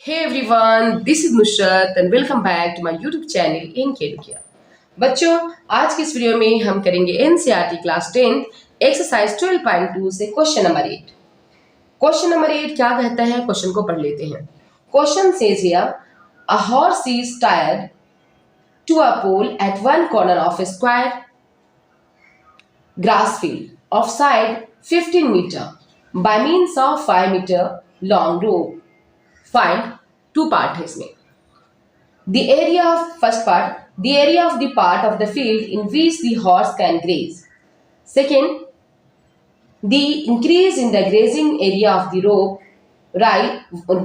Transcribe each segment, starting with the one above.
Hey everyone, this is Nusrat and welcome back to my YouTube channel in Kedukia। बच्चों, आज की इस video में हम करेंगे एनसीईआरटी क्लास 10 एक्सरसाइज 12.2 से क्वेश्चन नंबर 8। क्वेश्चन नंबर 8 क्या कहता है, क्वेश्चन को पढ़ लेते हैं। Question says here, a horse is tired to a pole at one corner of a square grass field of side 15 meter by means of 5 meter long rope। Find two part है इसमें। The area of first part, the area of the part of the field in which the horse can graze. Second, the increase in the grazing area of the rope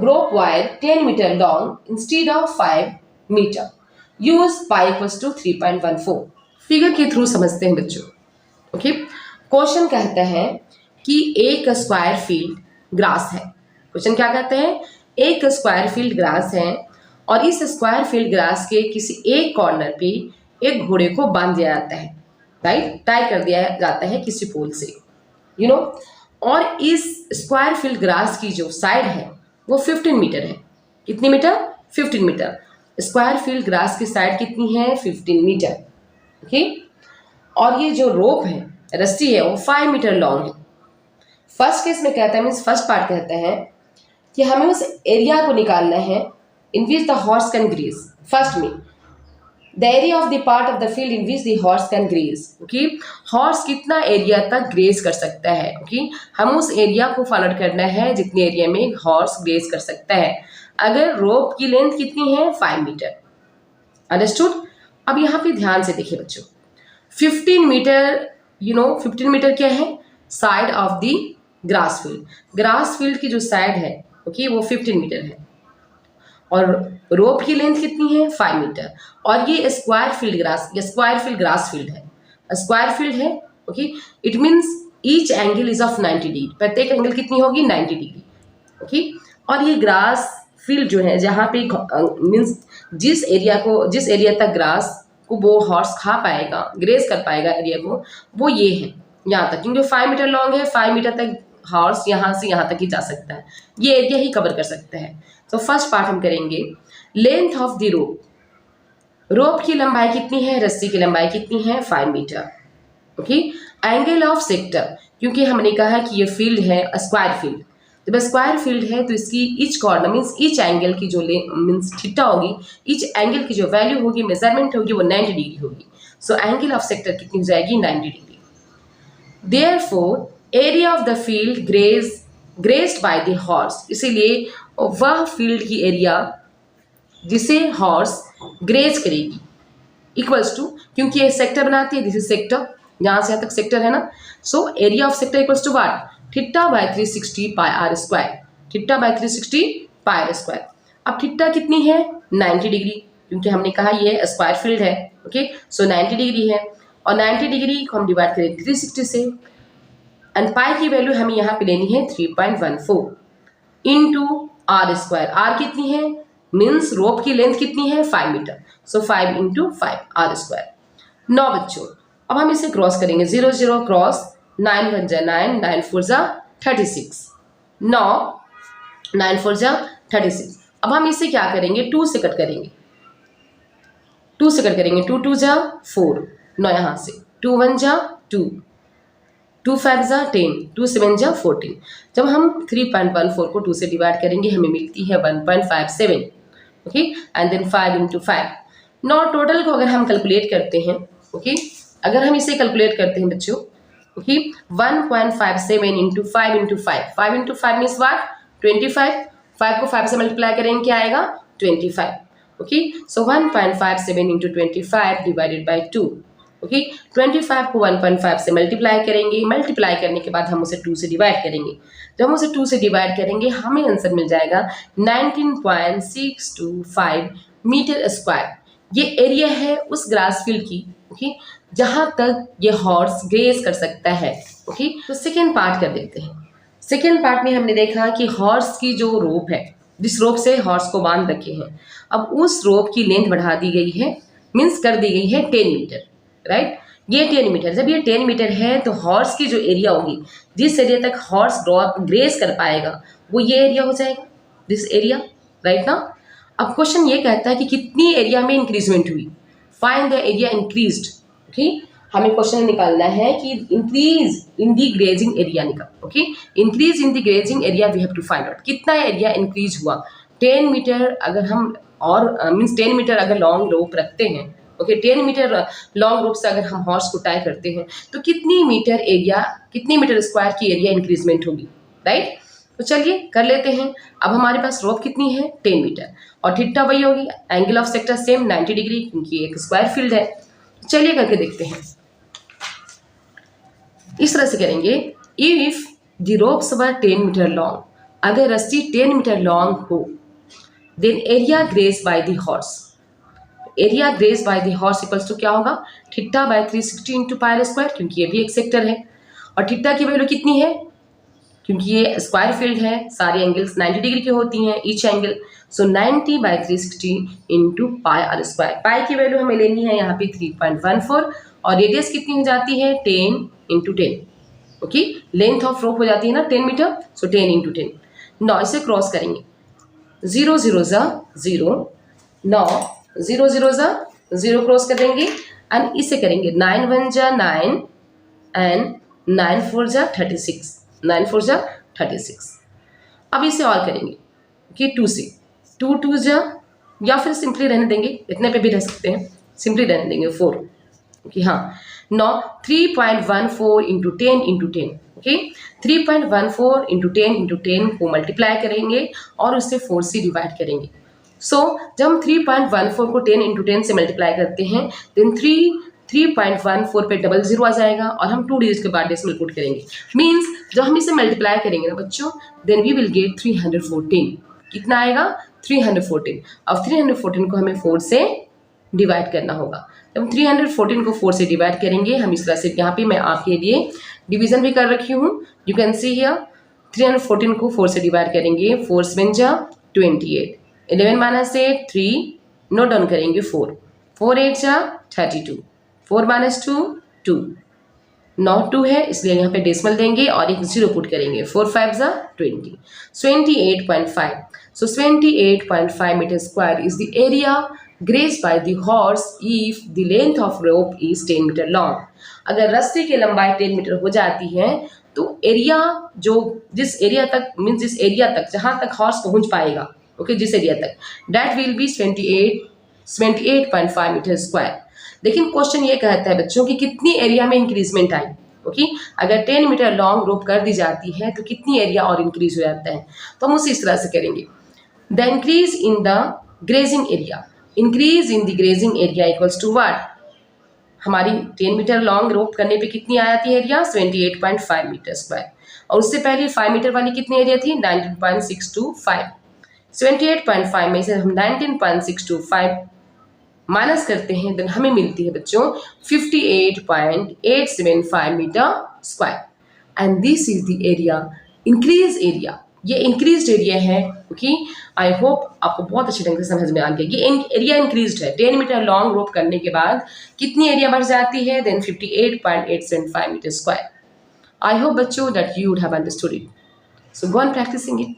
rope wire 10 meter long instead of 5 meter। Use pi equals to 3.14। Figure के through समझते हैं बच्चों। Okay, question कहता है कि एक square field grass है। Question क्या कहते हैं, एक स्क्वायर फील्ड ग्रास है और इस स्क्वायर फील्ड ग्रास के किसी एक कॉर्नर पे एक घोड़े को बांध दिया जाता है, राइट, टाई कर दिया जाता है किसी पोल से, यू नो। और इस स्क्वायर फील्ड ग्रास की जो साइड है वो 15 मीटर है। कितनी metre? 15 metre. Square field grass की साइड कितनी है? 15 मीटर। ओके, और ये जो रोप है, रस्सी है, वो 5 मीटर लॉन्ग है। फर्स्ट केस में कहता है, मीन्स फर्स्ट पार्ट कहता है कि हमें उस एरिया को निकालना है in which the horse can graze. First में the area of the part of the field in which the horse can graze. Okay, horse कितना एरिया तक ग्रेज कर सकता है। ओके, हम उस एरिया को फाइंड करना है जितने एरिया में हॉर्स ग्रेज कर सकता है। अगर रोप की लेंथ कितनी है? 5 मीटर। अंडरस्टूड। अब यहाँ पे ध्यान से देखिए बच्चों, 15 मीटर, यू नो 15 मीटर क्या है? Side of the grass field. Grass field की जो साइड है, ओके, वो 15 मीटर है और रोप की लेंथ कितनी है? 5 मीटर। और ये स्क्वायर फील्ड ग्रास, ये स्क्वायर फील्ड ग्रास फील्ड है, स्क्वायर फील्ड है। Okay, it means each angle is of 90 degree. प्रत्येक एंगल कितनी होगी? 90 डिग्री। ओके, और ये ग्रास फील्ड जो है, जहाँ पे मीन्स जिस एरिया तक ग्रास को वो हॉर्स खा पाएगा, ग्रेज कर पाएगा एरिया को, वो ये है यहाँ तक, क्योंकि 5 मीटर लॉन्ग है। 5 मीटर तक हॉर्स यहाँ से यहाँ तक ही जा सकता है, ये एरिया ही कवर कर सकता है। तो फर्स्ट पार्ट हम करेंगे, लेंथ ऑफ द रोप। रोप की लंबाई कितनी है? रस्सी की लंबाई कितनी है? 5 मीटर। ओके, एंगल ऑफ सेक्टर, क्योंकि हमने कहा है कि ये फील्ड है स्क्वायर फील्ड। जब स्क्वायर फील्ड है तो इसकी each corner means each angle की जो मीन्स थीटा होगी, ईच एंगल की जो वैल्यू होगी, मेजरमेंट होगी, वो 90 डिग्री होगी। सो एंगल ऑफ सेक्टर कितनी हो जाएगी? 90 degree. Therefore area of the field grazed by the horse, इसीलिए वह फील्ड की एरिया जिसे हॉर्स ग्रेज करेगी इक्वल्स टू, क्योंकि ये सेक्टर बनाती है, दिस इज सेक्टर, यहाँ से यहाँ तक सेक्टर है ना। So area of sector equals to what? Theta by 360 pi r square. Theta by 360 pi r square. अब थीटा कितनी है? 90 डिग्री, क्योंकि हमने कहा ये स्क्वायर फील्ड है। ओके, सो 90 डिग्री है और 90 डिग्री को हम डिवाइड करें 360 से, एंड पाई की वैल्यू हमें यहाँ पे लेनी है 3.14 इंटू आर स्क्वायर। आर कितनी है? मीन्स रोप की लेंथ कितनी है? 5 metre. So 5 into 5 r square. 9 बच्चों, अब हम इसे क्रॉस करेंगे, 0 0 क्रॉस, 9 1 जा 9, 9 4 जा 36, 9 9 4 जा 36। अब हम इसे क्या करेंगे? 2 से कट करेंगे, 2 से कट करेंगे, 2 2 जा 4, 9 यहाँ से, 2 1 जा 2, 2 5 जा 10, 2 7 जा 14। जब हम 3.14 को 2 से डिवाइड करेंगे हमें मिलती है 1.57। Okay, and then 5 into 5। नौ टोटल को अगर हम कैलकुलेट करते हैं, ओके, अगर हम इसे कैलकुलेट करते हैं बच्चों, okay, 1.57 into 5 into 5, 5 into 5 means what? 25। 5 को 5 से मल्टीप्लाई करेंगे, क्या आएगा? 25। Okay, so 1.57 into 25 divided by 2। Okay, 25 को 1.5 से मल्टीप्लाई करेंगे, मल्टीप्लाई करने के बाद हम उसे 2 से डिवाइड करेंगे। जब हम उसे 2 से डिवाइड करेंगे हमें आंसर मिल जाएगा 19.625 मीटर स्क्वायर। ये एरिया है उस ग्रास फील्ड की, ओके, जहाँ तक ये हॉर्स ग्रेज कर सकता है। ओके, तो सेकेंड पार्ट कर देखते हैं। सेकेंड पार्ट में हमने देखा कि हॉर्स की जो रोप है, जिस रोप से हॉर्स को बांध रखे हैं, अब उस रोप की लेंथ बढ़ा दी गई है, मीन्स कर दी गई है 10 मीटर, राइट। ये 10 मीटर, जब ये 10 मीटर है तो हॉर्स की जो एरिया होगी, जिस एरिया तक हॉर्स ग्रेज कर पाएगा, वो ये एरिया हो जाएगा, दिस एरिया। राइट ना। अब क्वेश्चन ये कहता है कि कितनी एरिया में इंक्रीजमेंट हुई, find the area increased. Okay, हमें क्वेश्चन निकालना है कि increase in the grazing area निकाल। Okay, increase in the grazing area we have to find out, कितना एरिया इंक्रीज हुआ। 10 मीटर अगर हम और मीन्स 10 मीटर अगर लॉन्ग रोप रखते हैं, ओके 10 मीटर लॉन्ग रोप से अगर हम हॉर्स को टाई करते हैं तो कितनी मीटर स्क्वायर की एरिया इंक्रीजमेंट होगी, राइट। तो चलिए कर लेते हैं। अब हमारे पास रोप कितनी है 10 मीटर और थीटा वही होगी, angle of sector same 90 degree क्योंकि एक स्क्वायर फील्ड है। चलिए करके देखते हैं। इस तरह से करेंगे, if the ropes were 10 metre long, अगर रस्सी 10 मीटर लॉन्ग हो, then area graze by the horse, area graze by the horse equals to क्या होगा, theta by 360 into pi square, क्योंकि ये भी एक सेक्टर है और थीटा की वैल्यू कितनी है, क्योंकि ये स्क्वायर फील्ड है, सारी एंगल्स 90 डिग्री की होती हैं each angle, so 90 by 360 into pi r square. Pi की वैल्यू हमें लेनी है यहाँ पे 3.14 और रेडियस कितनी हो जाती है 10 इंटू 10। ओके, लेंथ ऑफ रोप हो जाती है ना 10 मीटर, सो 10 इंटू 10। 9 इसे क्रॉस करेंगे, 0 0 ज़ा 0, 9 0 0 ज़ा 0 क्रॉस कर देंगे एंड इसे करेंगे 9 1 जा 9 एंड 9 4 जा 36, 9 4 जा 36। अब इसे और करेंगे कि 2 से 2 2 जा, या फिर सिंपली रहने देंगे, इतने पे भी रह सकते हैं, सिंपली रहने देंगे 4। ओके हाँ, 9 3.14 into 10 into 10। Okay, 3.14 into 10 into 10 को मल्टीप्लाई करेंगे और उसे 4 से डिवाइड करेंगे। सो जब हम 3.14 को 10 इंटू 10 से मल्टीप्लाई करते हैं देन 3.14 पे डबल जीरो आ जाएगा और हम 2 डिजिट के बाद डेसिमल पुट करेंगे। मीन्स जब हम इसे मल्टीप्लाई करेंगे ना बच्चों, देन वी विल गेट 314। कितना आएगा 314। अब 314 को हमें 4 से डिवाइड करना होगा। जब हम 314 को 4 से डिवाइड करेंगे, हम इस तरह से, यहाँ पे मैं आपके लिए डिवीजन भी कर रखी हूँ, यू कैन सी हियर। 314 को 4 से डिवाइड करेंगे, 4 7 जा 28, 11 माइनस 8 3, नोट डाउन करेंगे 4, 4 8 जा 32, 4 माइनस 2 2, 9 2 है इसलिए यहाँ पे डेसिमल देंगे और एक 0 पुट करेंगे, 4 5 जा 20, 28.5। So 28.5 metre square is the area grazed by the horse if the length of rope is 10 metre long. अगर रस्सी की लंबाई 10 मीटर हो जाती है तो एरिया जो जिस एरिया तक जहाँ तक हॉर्स पहुँच पाएगा, ओके जिस एरिया तक, that will be 28.5 metre square. लेकिन क्वेश्चन ये कहता है बच्चों कि कितनी एरिया में इंक्रीजमेंट आई। ओके, अगर 10 मीटर लॉन्ग रोप कर दी जाती है तो कितनी एरिया और इंक्रीज हो जाता है, तो हम उसे इस तरह से करेंगे। The increase in the grazing area, increase in the grazing area equals to what, हमारी 10 मीटर लॉन्ग रोप करने पे कितनी आ जाती है एरिया 28.5 मीटर स्क्वायर, और उससे पहले 5 मीटर वाली कितनी एरिया थी 19.625। 78.5 में से हम 19.625 माइनस करते हैं देन हमें मिलती है बच्चों 58.875 metre square and this is the area, increase area, ये इंक्रीज्ड एरिया है। ओके, आई होप आपको बहुत अच्छे ढंग से समझ में आ गया। ये एरिया इंक्रीज्ड है, 10 मीटर लॉन्ग रोप करने के बाद कितनी एरिया बढ़ जाती है then 58.875 metre square. I hope बच्चों that you would have understood it, so go on practising it.